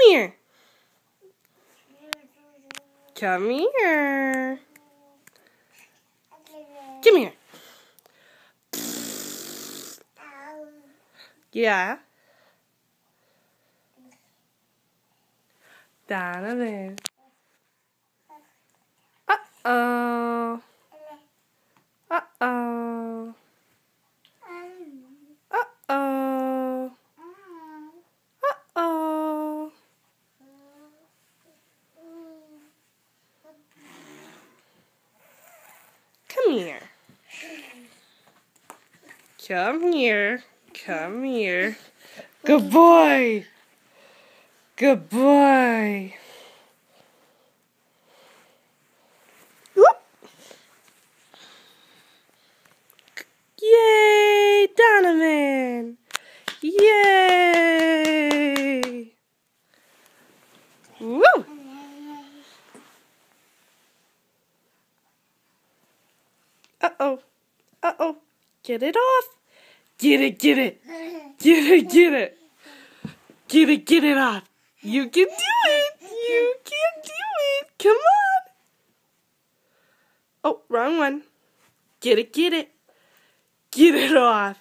here. Come here. Come here. Yeah. Donovan. Uh-oh. Uh-oh. Uh-oh. Uh-oh. Come here. Come here. Come here. Good boy. Good boy. Whoop. Yay, Donovan. Yay. Woo. Uh-oh. Uh-oh. Get it off. Get it, get it. Get it, get it. Get it, get it off. You can do it. You can do it. Come on. Oh, wrong one. Get it, get it. Get it off.